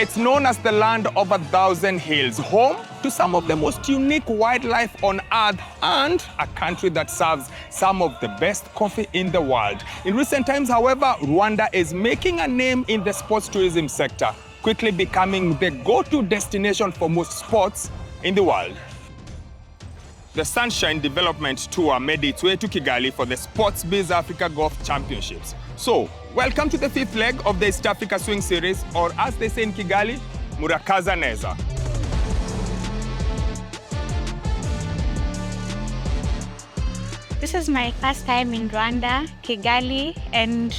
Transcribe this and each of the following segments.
It's known as the land of 1,000 hills, home to some of the most unique wildlife on earth and a country that serves some of the best coffee in the world. In recent times, however, Rwanda is making a name in the sports tourism sector, quickly becoming the go-to destination for most sports in the world. The Sunshine Development Tour made its way to Kigali for the Sports Biz Africa Golf Championships. So, welcome to the fifth leg of the East Africa Swing Series, or as they say in Kigali, Murakaza Neza. This is my first time in Rwanda, Kigali, and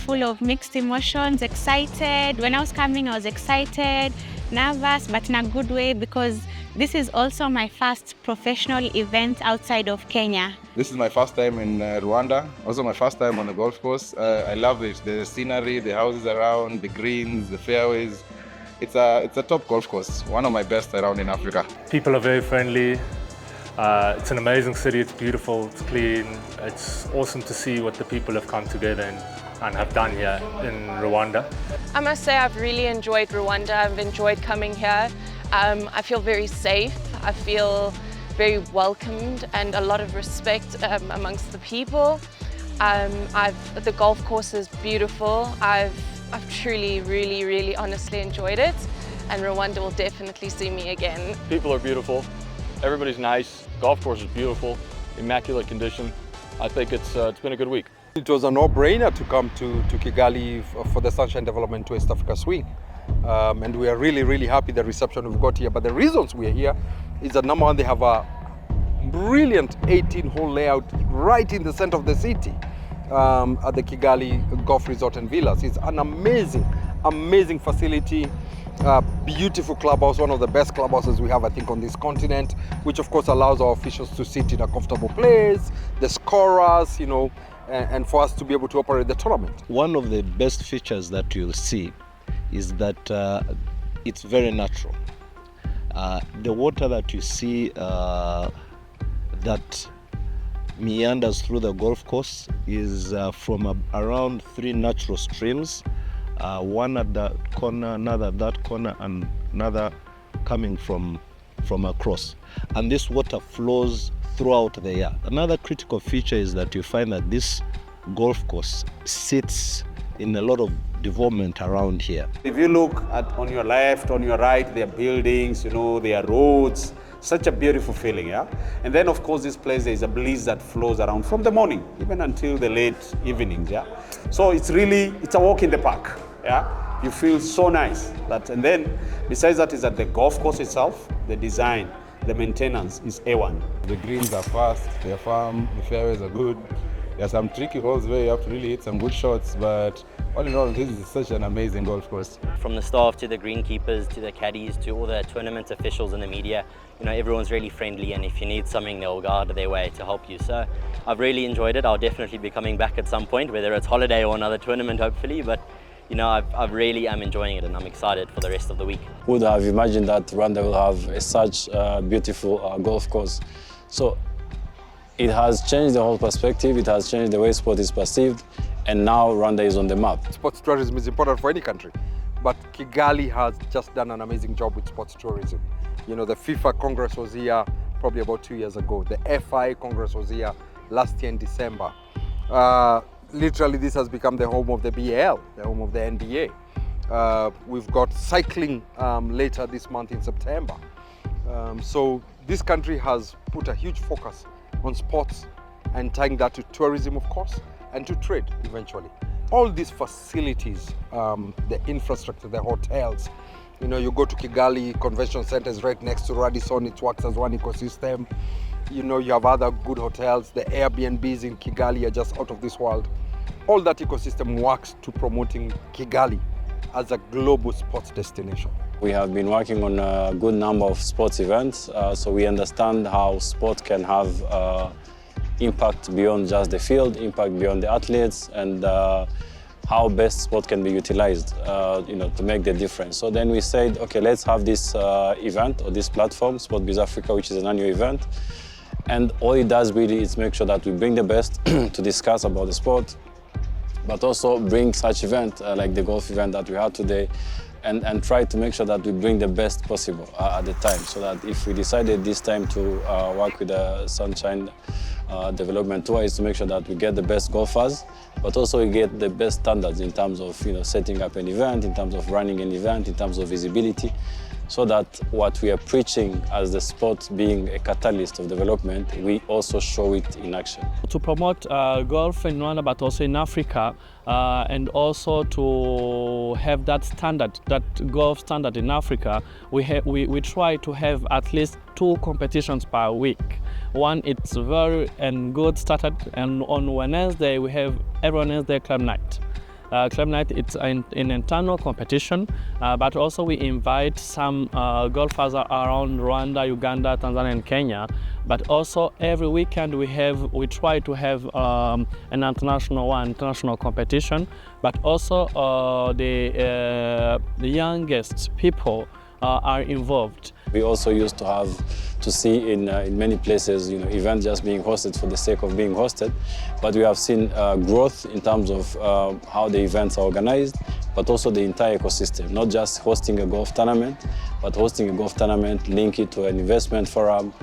full of mixed emotions, excited. When I was coming, I was excited, nervous, but in a good way because this is also my first professional event outside of Kenya. This is my first time in Rwanda, also my first time on the golf course. I love it, the scenery, the houses around, the greens, the fairways. It's a top golf course, one of my best around in Africa. People are very friendly. It's an amazing city, it's beautiful, it's clean. It's awesome to see what the people have come together and have done here in Rwanda. I must say I've really enjoyed Rwanda. I've enjoyed coming here. I feel very safe. I feel very welcomed and a lot of respect amongst the people. The golf course is beautiful. I've truly, really honestly enjoyed it, and Rwanda will definitely see me again. People are beautiful. Everybody's nice. Golf course is beautiful, immaculate condition. I think it's been a good week. It was a no-brainer to come to Kigali for the Sunshine Development to East Africa Swing. And we are really happy the reception we've got here. But the reasons we're here is that number one, they have a brilliant 18-hole layout right in the center of the city at the Kigali Golf Resort and Villas. It's an amazing facility. Beautiful clubhouse, one of the best clubhouses we have, I think, on this continent, which of course allows our officials to sit in a comfortable place, the scorers, you know, and for us to be able to operate the tournament. One of the best features that you'll see is that it's very natural. The water that you see that meanders through the golf course is from around 3 natural streams. One at that corner, another at that corner, and another coming from across. And this water flows throughout the year. Another critical feature is that you find that this golf course sits in a lot of development around here. If you look at on your left, on your right, there are buildings, you know, there are roads. Such a beautiful feeling, yeah? And then, of course, this place, there is a breeze that flows around from the morning, even until the late evenings, yeah? So it's a walk in the park, yeah? You feel so nice. And then, besides that, is that the golf course itself, the design, the maintenance is A1. The greens are fast, they're firm, the fairways are good. There are some tricky holes where you have to really hit some good shots, but all in all, this is such an amazing golf course. From the staff to the greenkeepers to the caddies to all the tournament officials and the media, you know, everyone's really friendly, and if you need something, they'll go out of their way to help you. So I've really enjoyed it. I'll definitely be coming back at some point, whether it's holiday or another tournament, hopefully. But you know, I really am enjoying it, and I'm excited for the rest of the week. Who would have imagined that Rwanda will have such a beautiful golf course? So it has changed the whole perspective. It has changed the way sport is perceived, and now Rwanda is on the map. Sports tourism is important for any country, but Kigali has just done an amazing job with sports tourism. You know, the FIFA Congress was here probably about 2 years ago. The FI Congress was here last year in December. Literally, this has become the home of the BAL, the home of the NBA. We've got cycling later this month in September. So this country has put a huge focus on sports and tying that to tourism, of course, and to trade eventually. All these facilities, the infrastructure, the hotels, you know, you go to Kigali Convention Center is right next to Radisson, it works as one ecosystem. You know, you have other good hotels, the Airbnbs in Kigali are just out of this world. All that ecosystem works to promoting Kigali as a global sports destination. We have been working on a good number of sports events, so we understand how sport can have impact beyond just the field, impact beyond the athletes, and how best sport can be utilized, you know, to make the difference. So then we said, okay, let's have this event or this platform, Sport Biz Africa, which is an annual event. And all it does really is make sure that we bring the best to discuss about the sport, but also bring such event like the golf event that we had today, and try to make sure that we bring the best possible at the time, so that if we decided this time to work with the Sunshine Development Tour, is to make sure that we get the best golfers, but also we get the best standards in terms of setting up an event, in terms of running an event, in terms of visibility, so that what we are preaching as the sport being a catalyst of development, we also show it in action. To promote golf in Rwanda, but also in Africa, and also to have that standard, that golf standard in Africa, we try to have at least 2 competitions per week. One, it's very and good started, and on Wednesday we have every Wednesday club night. Club night, it's an internal competition, but also we invite some golfers around Rwanda, Uganda, Tanzania and Kenya. But also every weekend we try to have an international competition, but also the youngest people are involved. We also used to see in many places, events just being hosted for the sake of being hosted. But we have seen growth in terms of how the events are organized, but also the entire ecosystem. Not just hosting a golf tournament, but hosting a golf tournament, link it to an investment forum,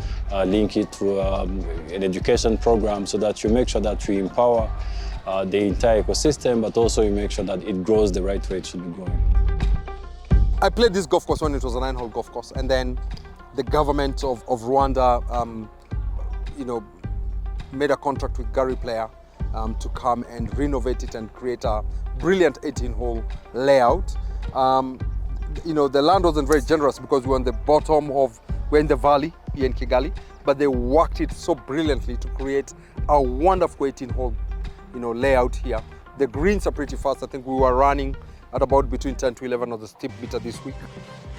link it to an education program, so that you make sure that you empower the entire ecosystem, but also you make sure that it grows the right way it should be growing. I played this golf course when it was a 9-hole golf course, and then the government of Rwanda, made a contract with Gary Player to come and renovate it and create a brilliant 18-hole layout. The land wasn't very generous because we're on the bottom we're in the valley here in Kigali, but they worked it so brilliantly to create a wonderful 18-hole, layout here. The greens are pretty fast. I think we were running at about between 10 to 11 on the steep meter this week.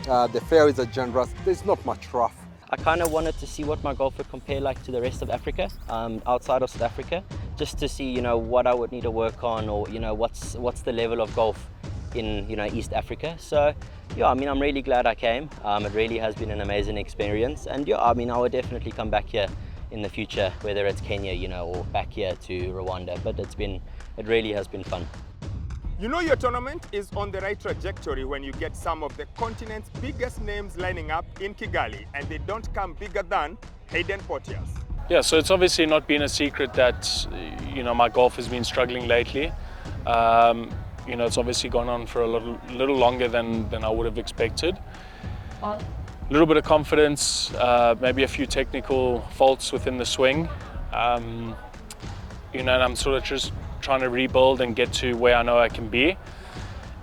The fairways are generous. There's not much rough. I kind of wanted to see what my golf would compare like to the rest of Africa, outside of South Africa, just to see, what I would need to work on, or, what's the level of golf in, East Africa. So, yeah, I'm really glad I came. It really has been an amazing experience. And yeah, I would definitely come back here in the future, whether it's Kenya, or back here to Rwanda. But it really has been fun. Your tournament is on the right trajectory when you get some of the continent's biggest names lining up in Kigali, and they don't come bigger than Hayden Porteous. Yeah, so it's obviously not been a secret that, my golf has been struggling lately. It's obviously gone on for a little longer than I would have expected. A little bit of confidence, maybe a few technical faults within the swing. And I'm sort of just trying to rebuild and get to where I know I can be.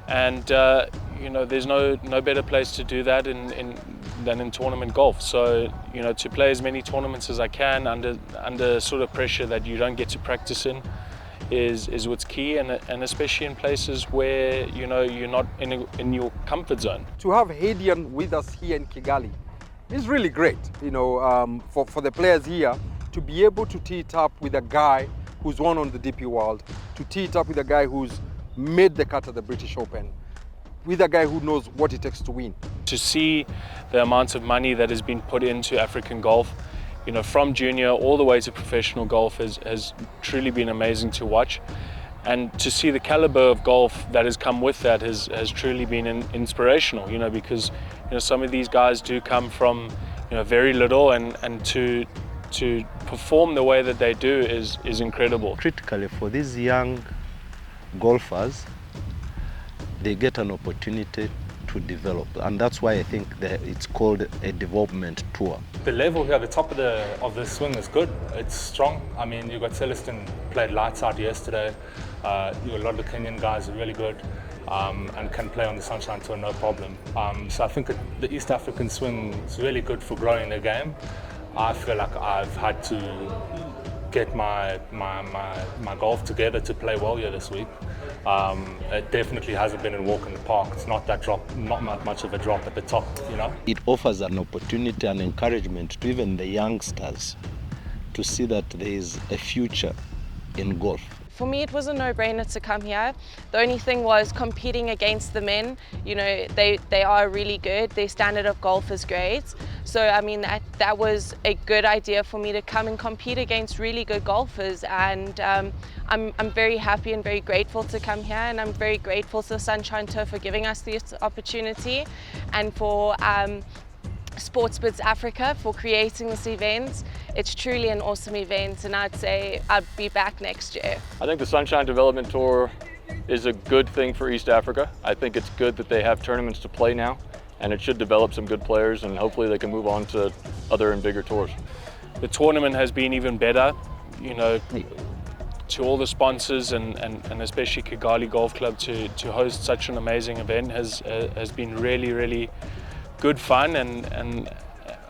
And there's no better place to do that than in tournament golf. So to play as many tournaments as I can under sort of pressure that you don't get to practice in is what's key, and especially in places where you're not in your comfort zone. To have Hayden with us here in Kigali is really great. For the players here to be able to tee it up with a guy who's won on the DP World, to tee it up with a guy who's made the cut at the British Open, with a guy who knows what it takes to win. To see the amounts of money that has been put into African golf, from junior all the way to professional golf has truly been amazing to watch. And to see the caliber of golf that has come with that has truly been inspirational, because some of these guys do come from very little, and to perform the way that they do is incredible. Critically, for these young golfers, they get an opportunity to develop, and that's why I think that it's called a development tour. The level here at the top of the swing is good. It's strong. You got Celestin played lights out yesterday. A lot of the Kenyan guys are really good and can play on the Sunshine Tour no problem. So I think the East African swing is really good for growing the game. I feel like I've had to get my golf together to play well here this week. It definitely hasn't been a walk in the park. It's not not much of a drop at the top, It offers an opportunity and encouragement to even the youngsters to see that there is a future in golf. For me, it was a no-brainer to come here. The only thing was competing against the men. They are really good. Their standard of golf is great. So I mean that was a good idea for me to come and compete against really good golfers, and I'm very happy and very grateful to come here, and I'm very grateful to Sunshine Tour for giving us this opportunity, and for Sportsbids Africa for creating this event. It's truly an awesome event, and I'd say I'd be back next year. I think the Sunshine Development Tour is a good thing for East Africa. I think it's good that they have tournaments to play now, and it should develop some good players, and hopefully they can move on to other and bigger tours. The tournament has been even better, you know, to all the sponsors and especially Kigali Golf Club to host such an amazing event has been really good fun, and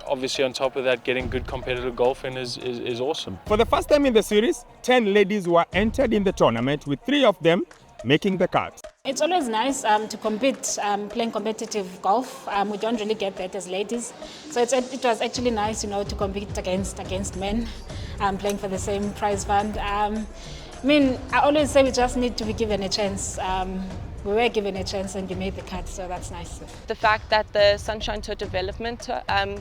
obviously on top of that, getting good competitive golfing is awesome. For the first time in the series, 10 ladies were entered in the tournament, with 3 of them making the cut. It's always nice to compete, playing competitive golf. We don't really get that as ladies. So it was actually nice, you know, to compete against men, playing for the same prize fund. I mean, I always say we just need to be given a chance. We were given a chance and we made the cut, so that's nice. The fact that the Sunshine Tour Development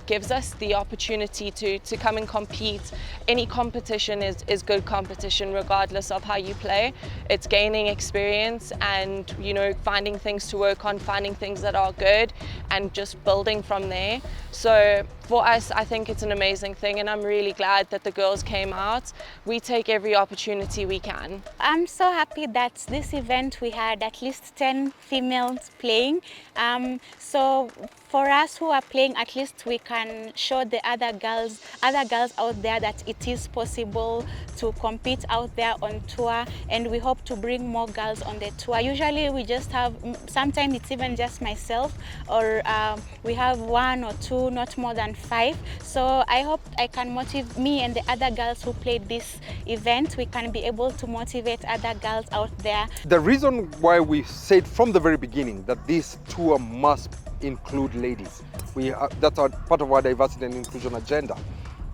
gives us the opportunity to come and compete. Any competition is good competition regardless of how you play. It's gaining experience and, you know, finding things to work on, finding things that are good and just building from there. So for us, I think it's an amazing thing, and I'm really glad that the girls came out. We take every opportunity we can. I'm so happy that this event we had at least 10 females playing. So for us who are playing, at least we can show the other girls out there that it is possible to compete out there on tour, and we hope to bring more girls on the tour. Usually we just have, sometimes it's even just myself, or we have 1 or 2, not more than 5. So I hope I can motivate me and the other girls who played this event. We can be able to motivate other girls out there. The reason why we said from the very beginning that this tour must include ladies, that's part of our diversity and inclusion agenda,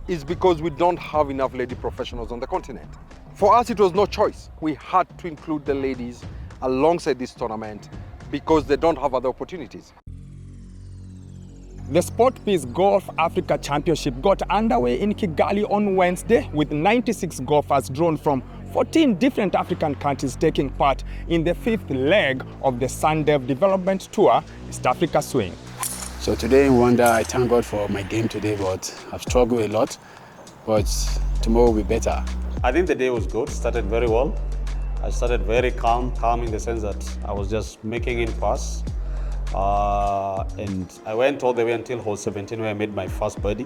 is because we don't have enough lady professionals on the continent. For us, it was no choice. We had to include the ladies alongside this tournament because they don't have other opportunities. The Sportsbids Golf Africa Championship got underway in Kigali on Wednesday, with 96 golfers drawn from 14 different African countries taking part in the 5th leg of the Sundev Development Tour, East Africa Swing. So today in Rwanda, I thank God for my game today, but I've struggled a lot, but tomorrow will be better. I think the day was good, started very well. I started very calm in the sense that I was just making in pass. And I went all the way until hole 17 where I made my first birdie.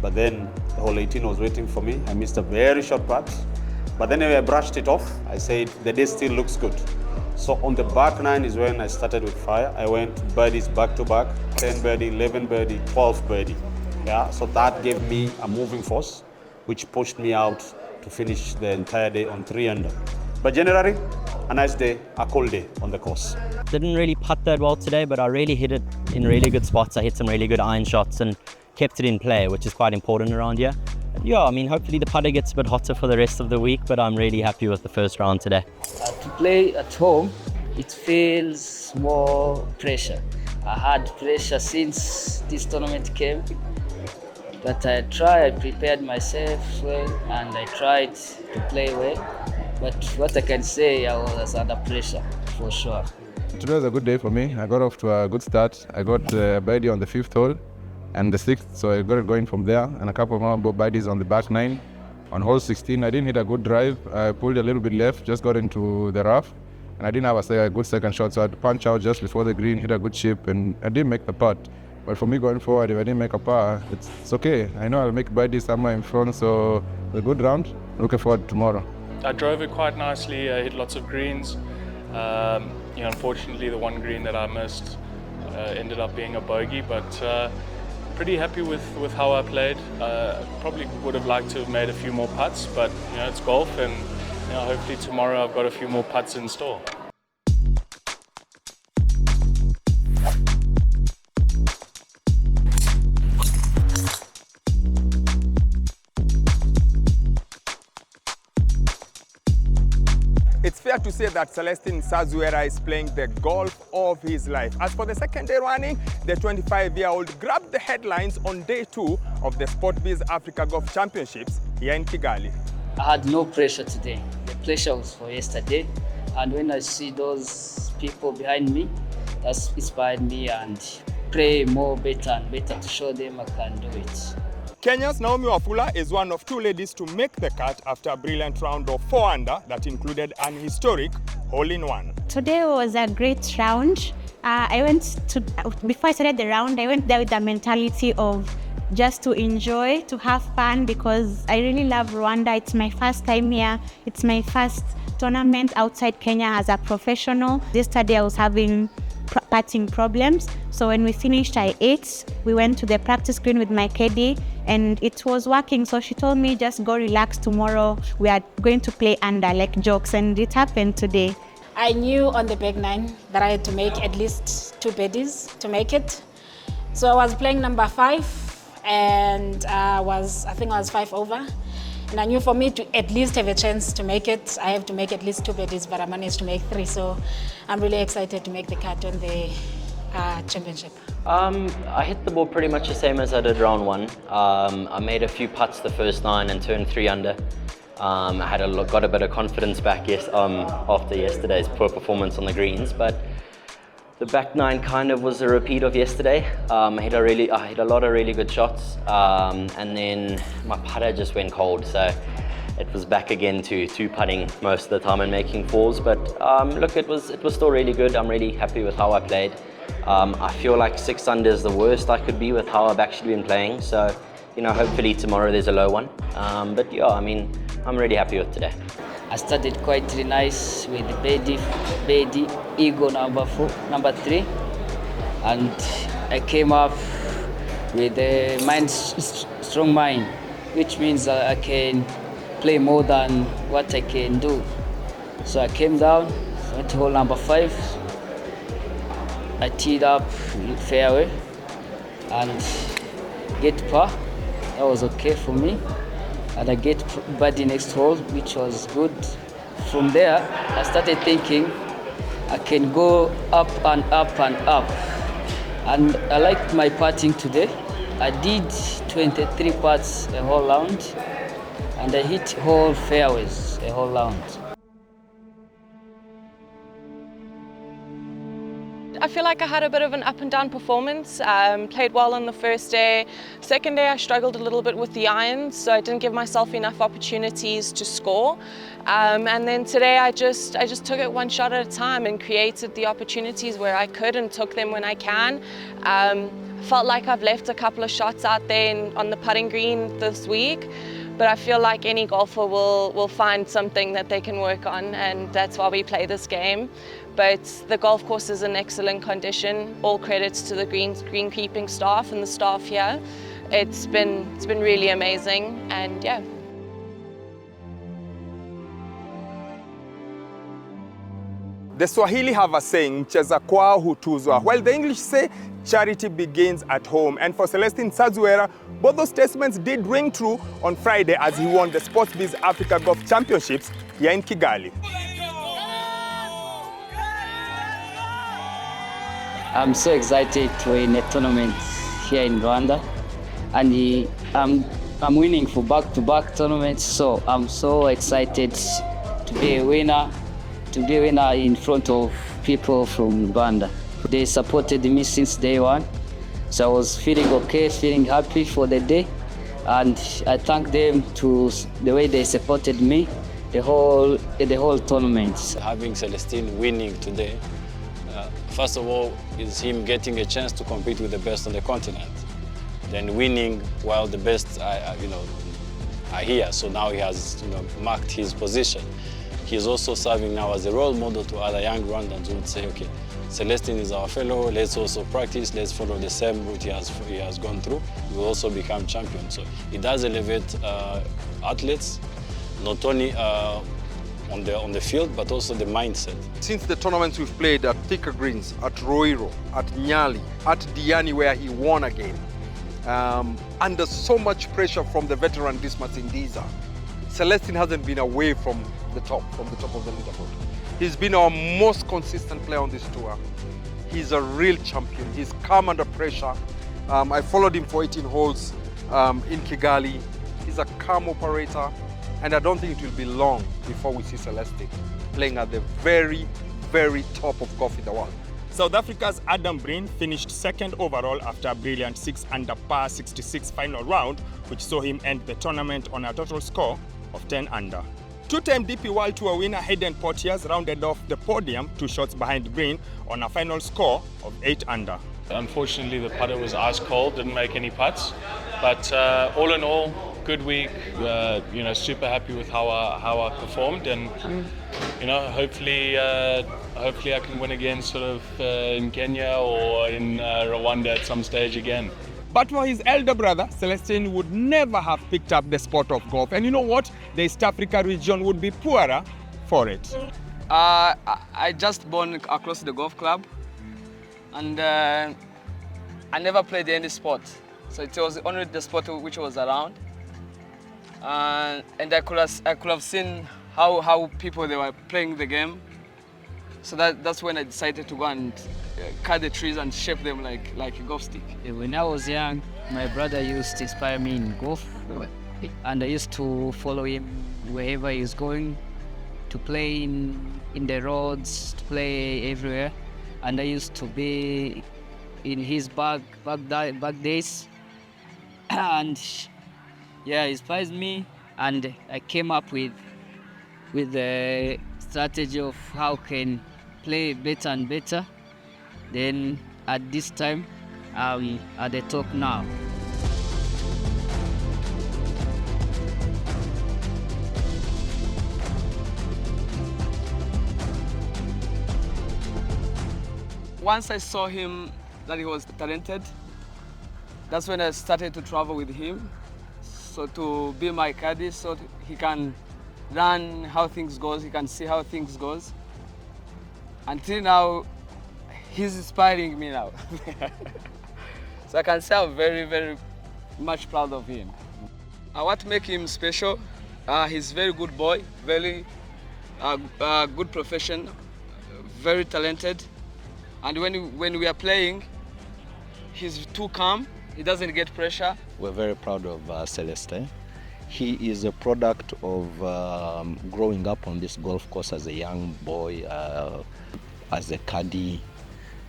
But then hole 18 was waiting for me. I missed a very short putt. But then I brushed it off. I said, the day still looks good. So on the back 9 is when I started with fire. I went birdies back to back, 10 birdie, 11 birdie, 12 birdie. Yeah, so that gave me a moving force, which pushed me out to finish the entire day on 3 under. But generally, a nice day, a cool day on the course. Didn't really putt that well today, but I really hit it in really good spots. I hit some really good iron shots and kept it in play, which is quite important around here. And yeah, I mean, hopefully the putter gets a bit hotter for the rest of the week, but I'm really happy with the first round today. To play at home, it feels more pressure. I had pressure since this tournament came, but I prepared myself well, and I tried to play well. But what I can say, I was under pressure, for sure. Today was a good day for me. I got off to a good start. I got a birdie on the 5th hole and the 6th, so I got it going from there, and a couple more birdies on the back 9. On hole 16, I didn't hit a good drive. I pulled a little bit left, just got into the rough, and I didn't have a good second shot, so I had to punch out just before the green, hit a good chip, and I didn't make the putt. But for me going forward, if I didn't make a par, it's okay. I know I'll make birdies somewhere in front, so a good round. Looking forward to tomorrow. I drove it quite nicely. I hit lots of greens. Unfortunately, the one green that I missed ended up being a bogey, but pretty happy with how I played. Probably would have liked to have made a few more putts, but it's golf, and hopefully tomorrow I've got a few more putts in store. It's fair to say that Celestin Sazuera is playing the golf of his life. As for the second day running, the 25-year-old grabbed the headlines on day 2 of the SportBiz Africa Golf Championships here in Kigali. I had no pressure today. The pressure was for yesterday. And when I see those people behind me, that's inspired me and play more better and better to show them I can do it. Kenya's Naomi Wafula is one of 2 ladies to make the cut after a brilliant round of 4 under that included an historic hole-in-one. Today was a great round. Before I started the round, I went there with the mentality of just to enjoy, to have fun, because I really love Rwanda. It's my first time here. It's my first tournament outside Kenya as a professional. Yesterday I was having putting problems, so when we finished I ate. We went to the practice green with my caddy and it was working, so she told me just go relax, tomorrow we are going to play under, like jokes, and it happened today. I knew on the back 9 that I had to make at least 2 birdies to make it. So I was playing number 5 and I think I was 5 over. And I knew for me to at least have a chance to make it, I have to make at least 2 birdies, but I managed to make 3. So I'm really excited to make the cut on the championship. I hit the ball pretty much the same as I did round 1. I made a few putts the first 9 and turned 3 under. I got a bit of confidence back after yesterday's poor performance on the greens, but the back 9 kind of was a repeat of yesterday. I hit a lot of really good shots, and then my putter just went cold, so it was back again to 2 putting most of the time and making 4s. But look, it was still really good. I'm really happy with how I played. I feel like 6 under is the worst I could be with how I've actually been playing. So, you know, hopefully tomorrow there's a low one. But yeah, I mean, I'm really happy with today. I started quite really nice with birdie, eagle number 3, and I came up with a strong mind, which means I can play more than what I can do. So I came down, went to hole number 5. I teed up fairway and get par. That was okay for me. And I get birdie next hole, which was good. From there, I started thinking I can go up and up and up. And I liked my putting today. I did 23 putts a whole round, and I hit whole fairways a whole round. I feel like I had a bit of an up and down performance. Played well on the first day. Second day I struggled a little bit with the irons, so I didn't give myself enough opportunities to score. And then today I just took it one shot at a time and created the opportunities where I could and took them when I can. Felt like I've left a couple of shots out there on the putting green this week, but I feel like any golfer will find something that they can work on, and that's why we play this game. But the golf course is in excellent condition. All credits to the greenkeeping staff and the staff here. It's been really amazing, and yeah. The Swahili have a saying, mcheza kwao hutuzwa, while the English say charity begins at home. And for Celestin Sazuera, both those statements did ring true on Friday as he won the SportBiz Africa Golf Championships here in Kigali. I'm so excited to win a tournament here in Rwanda, and I'm winning for back-to-back tournaments, so I'm so excited to be a winner in front of people from Rwanda. They supported me since day 1, so I was feeling okay, feeling happy for the day, and I thank them to the way they supported me the whole tournament. Having Celestin winning today, first of all, is him getting a chance to compete with the best on the continent. Then winning while the best are here, so now he has marked his position. He's also serving now as a role model to other young Rwandans who would say, okay, Celestin is our fellow, let's also practice, let's follow the same route he has gone through. We will also become champions. So it does elevate athletes, not only on the field, but also the mindset. Since the tournaments we've played at Thika Greens, at Roiro, at Nyali, at Diani, where he won again, under so much pressure from the veteran Dismas Indiza, Celestin hasn't been away from the top of the leaderboard. He's been our most consistent player on this tour. He's a real champion. He's calm under pressure. I followed him for 18 holes in Kigali. He's a calm operator, and I don't think it will be long before we see Celeste playing at the very, very top of golf in the world. South Africa's Adam Breen finished second overall after a brilliant 6-under par 66 final round, which saw him end the tournament on a total score of 10 under. Two-time DP World Tour winner Hayden Porteous rounded off the podium 2 shots behind Breen on a final score of 8 under. Unfortunately, the putter was ice cold, didn't make any putts. But all in all, good week. Super happy with how I performed, and hopefully I can win again, sort of in Kenya or in Rwanda at some stage again. But for his elder brother, Celestine would never have picked up the sport of golf. And you know what? The East Africa region would be poorer for it. I just born across the golf club, and I never played any sport. So it was only the sport which was around. And I could have seen how people they were playing the game. So that's when I decided to go and cut the trees and shape them like a golf stick. When I was young, my brother used to inspire me in golf, and I used to follow him wherever he was going, to play in the roads, to play everywhere. And I used to be in his back days, and yeah, he inspired me, and I came up with the strategy of how can play better and better. Then at this time, I'm at the top now. Once I saw him that he was talented, that's when I started to travel with him. So to be my caddy, so he can learn how things goes, he can see how things goes. Until now, he's inspiring me now. So I can say I'm very, very much proud of him. What makes him special? He's a very good boy, very good profession, very talented. And when we are playing, he's too calm. He doesn't get pressure. We're very proud of Celeste. He is a product of growing up on this golf course as a young boy, as a caddy,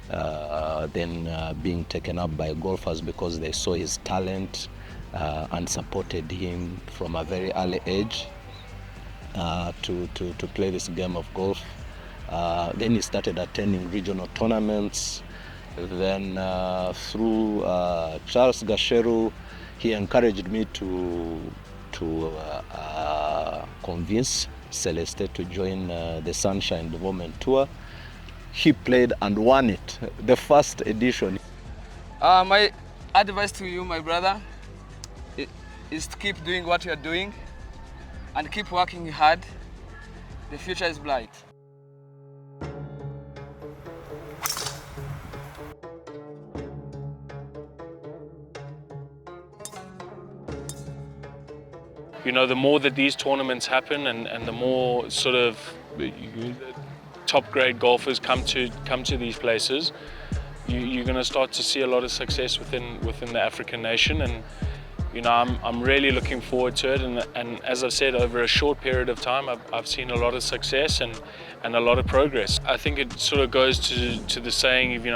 then being taken up by golfers because they saw his talent and supported him from a very early age to play this game of golf. Then he started attending regional tournaments. Then through Charles Gasheru, he encouraged me to convince Celeste to join the Sunshine Development Tour. He played and won it, the first edition. My advice to you, my brother, is to keep doing what you're doing and keep working hard. The future is bright. The more that these tournaments happen and the more sort of top grade golfers come to these places, you're going to start to see a lot of success within the African nation, and I'm really looking forward to it. And as I've said, over a short period of time, I've seen a lot of success and a lot of progress. I think it sort of goes to the saying of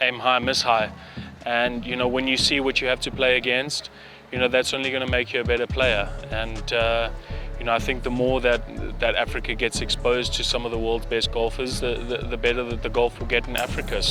aim high, miss high, and when you see what you have to play against, that's only going to make you a better player. And I think the more that Africa gets exposed to some of the world's best golfers, the better that the golf will get in Africa.